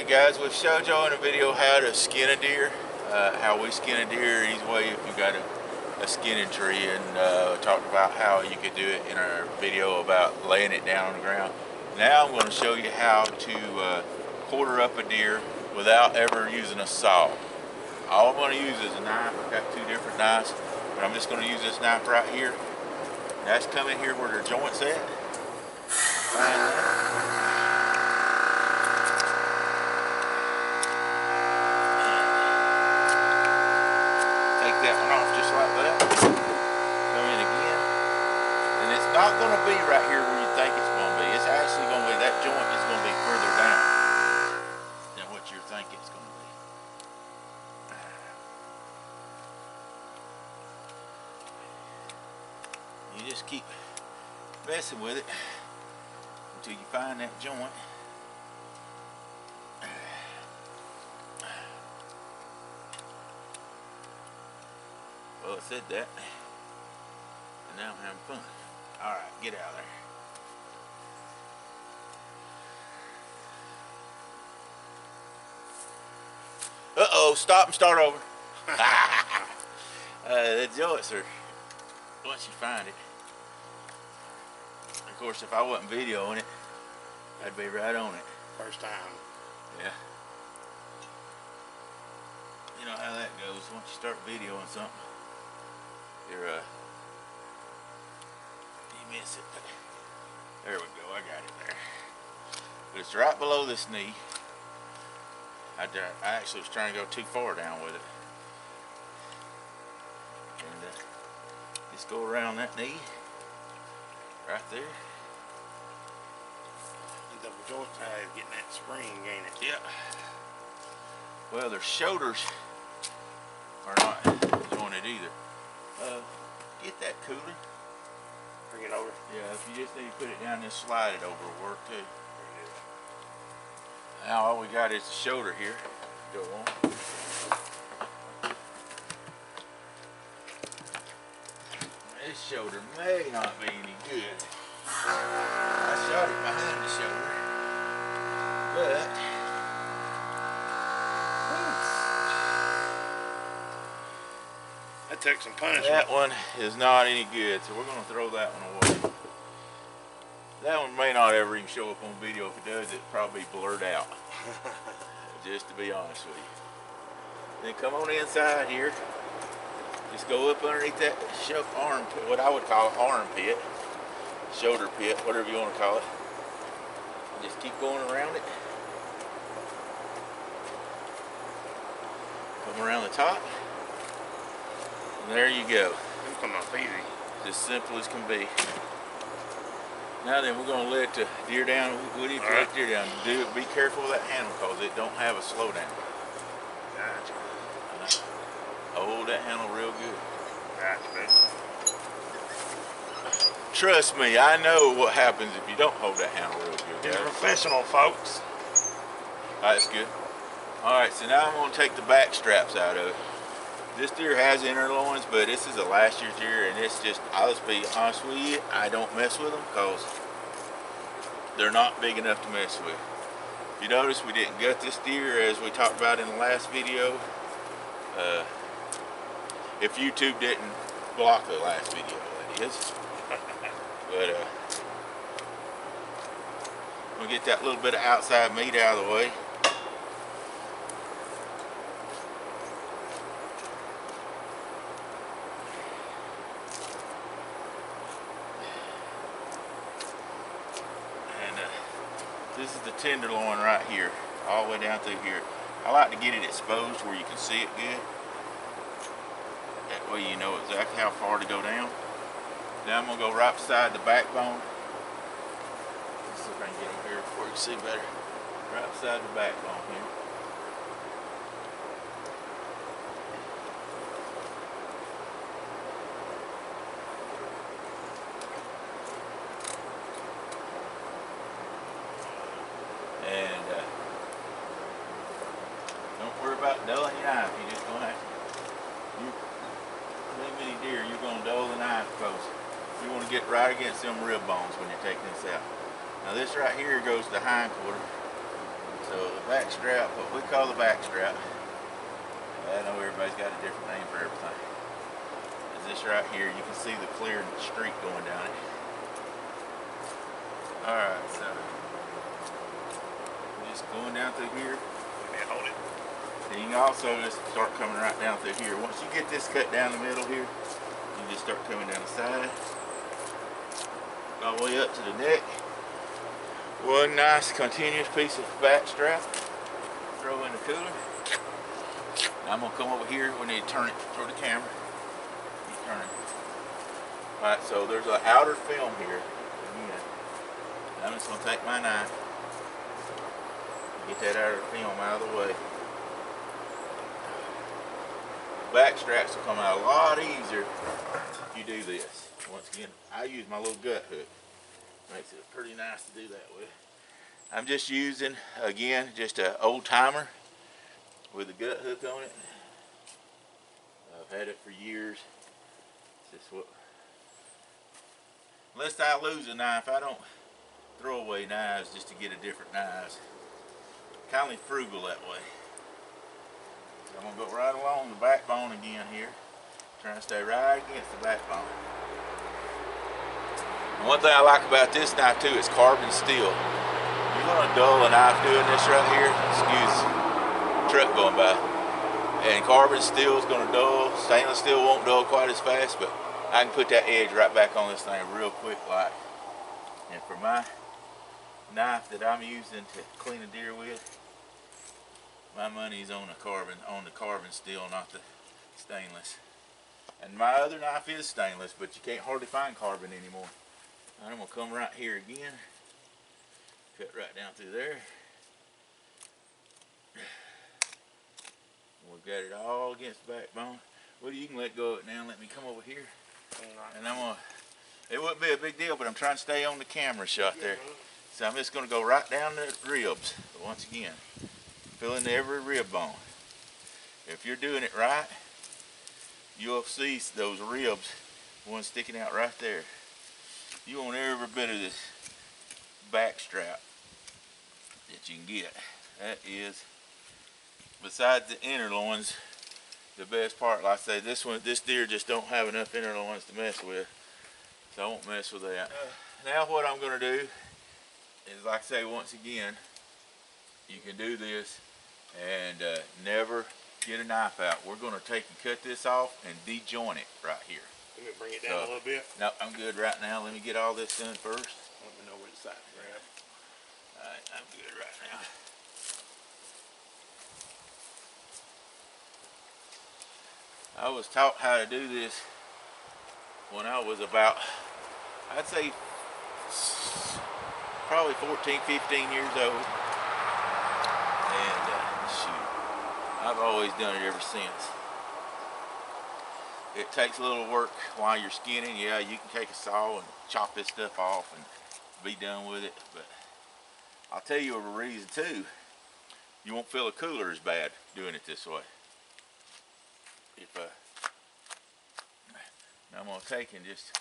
guys, we've showed y'all in a video how to skin a deer, how we skin a deer easy way if you got a skinning tree, and talked about how you could do it in our video about laying it down on the ground. Now I'm going to show you how to quarter up a deer without ever using a saw. All I'm going to use is a knife. I've got two different knives, but I'm just going to use this knife right here. That's coming here where the joint's at. Find that. That one off just like that. Come in again. And it's not going to be right here where you think it's going to be. It's actually going to be, that joint is going to be further down than what you think it's going to be. You just keep messing with it until you find that joint. Well, it said that, and now I'm having fun. All right, get out of there. Uh-oh, stop and start over. The joints are, once you find it. Of course, if I wasn't videoing it, I'd be right on it. First time. Yeah. You know how that goes. Once you start videoing something, you miss it. There we go, I got it there. But it's right below this knee. I actually was trying to go too far down with it. And just go around that knee, right there. The double joint tie is getting that spring, ain't it? Yeah. Well, their shoulders are not jointed either. Get that cooler. Bring it over. Yeah, if you just need to put it down and slide it over will work too. Now all we got is the shoulder here. Go on. This shoulder may not be any good. I shot it behind the shoulder, but that took some punishment. That one is not any good, so we're going to throw that one away. That one may not ever even show up on video. If it does, it'll probably be blurred out. Just to be honest with you. Then come on inside here. Just go up underneath that armpit, what I would call armpit, shoulder pit, whatever you want to call it. Just keep going around it. Come around the top. And there you go. It's come up easy. It's as simple as can be. Now then, we're going to let the deer down. We need to let the deer down. Be careful with that handle because it don't have a slowdown. Gotcha. Hold that handle real good. Gotcha. Trust me, I know what happens if you don't hold that handle real good. You're professional, folks. That's good. Alright, so now I'm going to take the back straps out of it. This deer has inner loins, but this is a last year's deer, and it's just, I'll just be honest with you, I don't mess with them because they're not big enough to mess with. You notice we didn't gut this deer as we talked about in the last video. If YouTube didn't block the last video, that is. But we'll get that little bit of outside meat out of the way. This is the tenderloin right here, all the way down through here. I like to get it exposed where you can see it good. That way you know exactly how far to go down. Now I'm going to go right beside the backbone. Let's see if I can get over here before you can see better. Right beside the backbone here. And don't worry about dulling your knife. You just gonna have many deer. You're gonna dull the knife because you want to get right against them rib bones when you're taking this out. Now this right here goes to the hind quarter. So the back strap, what we call the back strap, I know everybody's got a different name for everything. Is this right here? You can see the clear streak going down it. Alright, so just going down through here. Hold it. And you can also just start coming right down through here. Once you get this cut down the middle here, you just start coming down the side, all the way up to the neck. One nice continuous piece of back strap. Throw in the cooler. Now I'm gonna come over here. We need to turn it for the camera. Keep turning. All right, so there's an outer film here. Again, I'm just gonna take my knife, get that outer film out of the way. The back straps will come out a lot easier if you do this. Once again, I use my little gut hook. Makes it pretty nice to do that with. I'm just using, again, just an old timer with a gut hook on it. I've had it for years. It's just what, unless I lose a knife, I don't throw away knives just to get a different knives. Kind of frugal that way. So I'm gonna go right along the backbone again here. Trying to stay right against the backbone. And one thing I like about this knife too is carbon steel. You're gonna dull a knife doing this right here. Excuse the truck going by. And carbon steel is gonna dull. Stainless steel won't dull quite as fast, but I can put that edge right back on this thing real quick like. And for my knife that I'm using to clean a deer with, my money's on the carbon steel, not the stainless. And my other knife is stainless, but you can't hardly find carbon anymore. I'm gonna come right here again, cut right down through there. We've got it all against the backbone. Well, you can let go of it now. Let me come over here, and I'm gonna. It wouldn't be a big deal, but I'm trying to stay on the camera shot there. So I'm just gonna go right down the ribs once again, filling every rib bone. If you're doing it right, you'll see those ribs, one sticking out right there. You want every bit of this back strap that you can get. That is, besides the inner loins, the best part. Like I say, this deer just don't have enough inner loins to mess with, so I won't mess with that. Now what I'm going to do is, like I say, once again, you can do this and never get a knife out. We're going to take and cut this off and de-joint it right here. Let me bring it down a little bit. No, I'm good right now. Let me get all this done first. Let me know where the side to grab. Alright, I'm good right now. I was taught how to do this when I was about, I'd say, probably 14, 15 years old. And shoot, I've always done it ever since. It takes a little work while you're skinning. Yeah, you can take a saw and chop this stuff off and be done with it, but I'll tell you a reason too. You won't feel a cooler as bad doing it this way. Now I'm going to take and just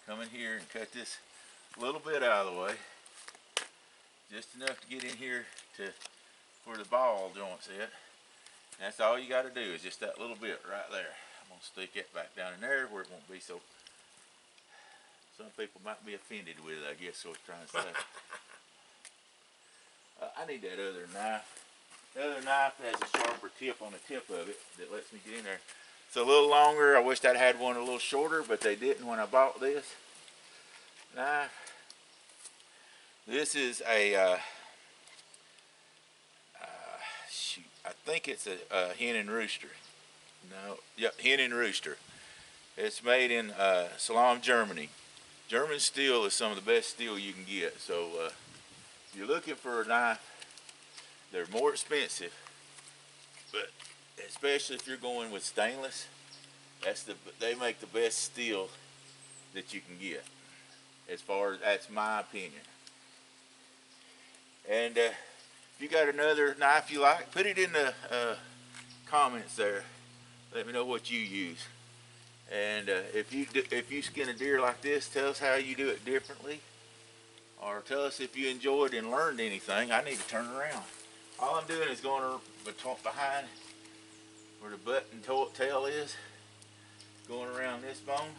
come in here and cut this little bit out of the way, just enough to get in here to where the ball joint's at. That's all you got to do, is just that little bit right there. I'm going to stick it back down in there where it won't be so. Some people might be offended with it, I guess, what I'm trying to say. I need that other knife. The other knife has a sharper tip on the tip of it that lets me get in there. It's a little longer. I wished I'd had one a little shorter, but they didn't when I bought this knife. This is a, shoot, I think it's a hen and rooster. No, yep, hen and rooster. It's made in Salem, Germany. German steel is some of the best steel you can get. So if you're looking for a knife, they're more expensive, but especially if you're going with stainless, they make the best steel that you can get. As far as, that's my opinion. And if you got another knife you like, put it in the comments there. Let me know what you use. And if you skin a deer like this, tell us how you do it differently, or tell us if you enjoyed and learned anything. I need to turn around. All I'm doing is going behind where the butt and tail is, going around this bone,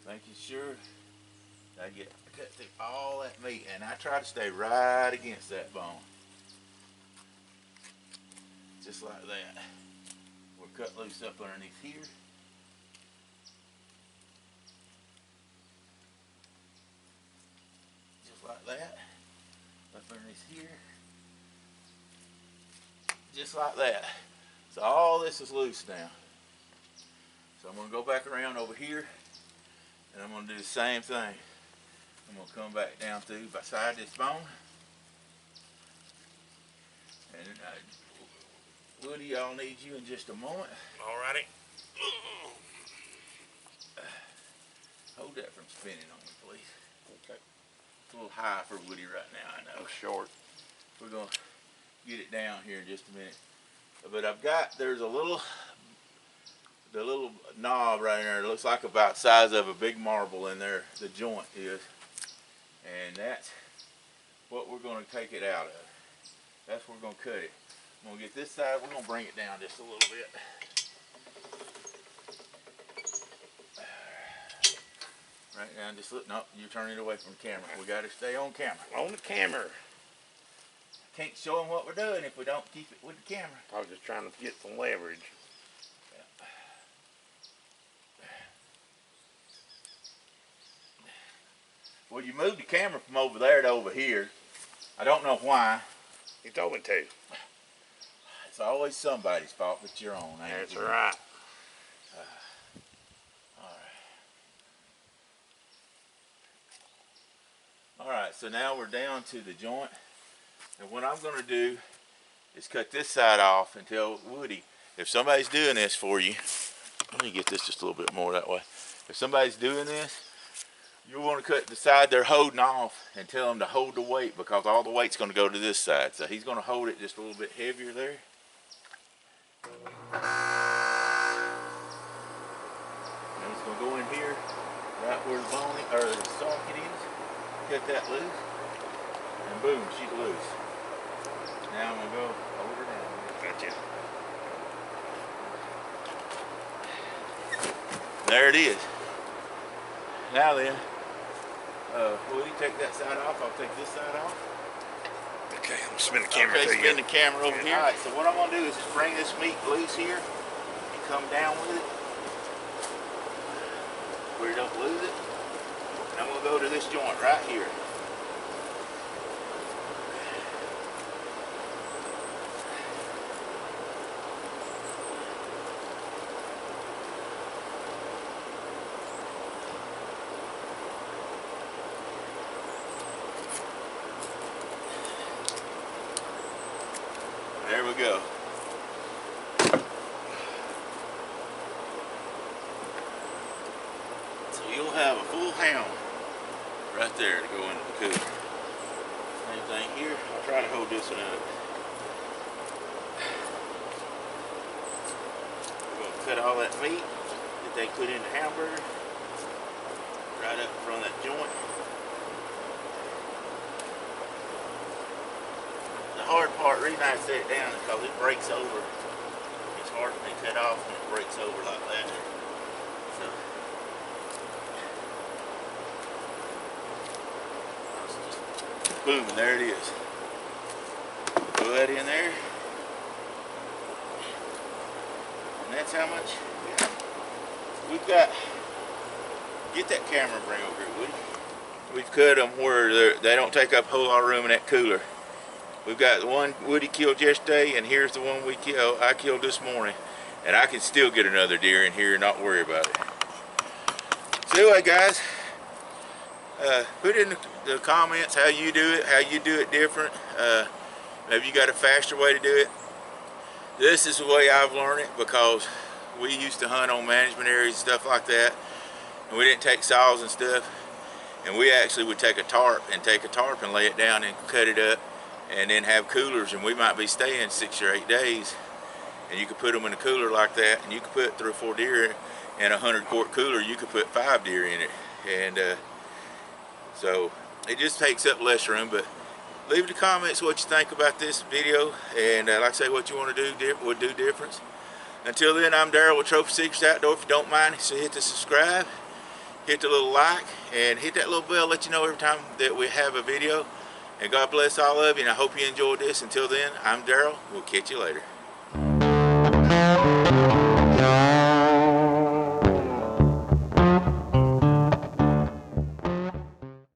making sure I cut through all that meat, and I try to stay right against that bone, just like that. We'll cut loose up underneath here. Just like that. Up underneath here. Just like that. So all this is loose now. So I'm going to go back around over here, and I'm going to do the same thing. I'm going to come back down through beside this bone. And Woody, I'll need you in just a moment. Alrighty. Hold that from spinning on me, please. Okay. It's a little high for Woody right now, I know. Oh, short. We're going to get it down here in just a minute. But there's the little knob right there. It looks like about the size of a big marble in there, the joint is. And that's what we're going to take it out of. That's where we're going to cut it. I'm going to get this side, we're going to bring it down just a little bit. Right now, just look, nope, you're turning it away from the camera. We got to stay on camera. On the camera. Can't show them what we're doing if we don't keep it with the camera. I was just trying to get some leverage. Well, you moved the camera from over there to over here. I don't know why. You told me to. It's always somebody's fault but your own. That's right. Alright, so now we're down to the joint. And what I'm going to do is cut this side off and tell Woody, if somebody's doing this for you, let me get this just a little bit more that way. If somebody's doing this, you want to cut the side they're holding off and tell them to hold the weight, because all the weight's going to go to this side. So he's going to hold it just a little bit heavier there. And he's going to go in here, right where the bone or the socket is. Cut that loose, and boom, she's loose. Now I'm going to go hold her down. Gotcha. There it is. Now then, Woody, take that side off. I'll take this side off. Okay, I'm gonna spin the camera okay, to you. spin the camera over here. All right, so what I'm going to do is just bring this meat loose here and come down with it where you don't lose it. And I'm going to go to this joint right here. There we go. So you'll have a full hound right there to go into the cooler. Same thing here. I'll try to hold this one up. We're going to cut all that meat that they put in the hamburger right up in front of that joint. The hard part, the reason I set it down is because it breaks over. It's hard to be cut off when it breaks over like that. So, boom, there it is. Throw that in there. And that's how much we've got. Get that camera and bring over here, Woody. We've cut them where they don't take up a whole lot of room in that cooler. We've got the one Woody killed yesterday, and here's the one I killed this morning. And I can still get another deer in here and not worry about it. So anyway, guys, put in the comments how you do it different. Maybe you got a faster way to do it. This is the way I've learned it, because we used to hunt on management areas and stuff like that, and we didn't take saws and stuff. And we actually would take a tarp and lay it down and cut it up, and then have coolers, and we might be staying 6 or 8 days, and you could put them in a cooler like that, and you could put 3 or 4 deer in a 100-quart cooler. You could put 5 deer in it, and so it just takes up less room. But Leave in the comments what you think about this video, and like I say, what you want to do would do difference. Until then, I'm Daryl with Trophy Secrets Outdoor. If you don't mind, so hit the subscribe, hit the little like, and hit that little bell, let you know every time that we have a video. And God bless all of you, and I hope you enjoyed this. Until then, I'm Daryl. We'll catch you later.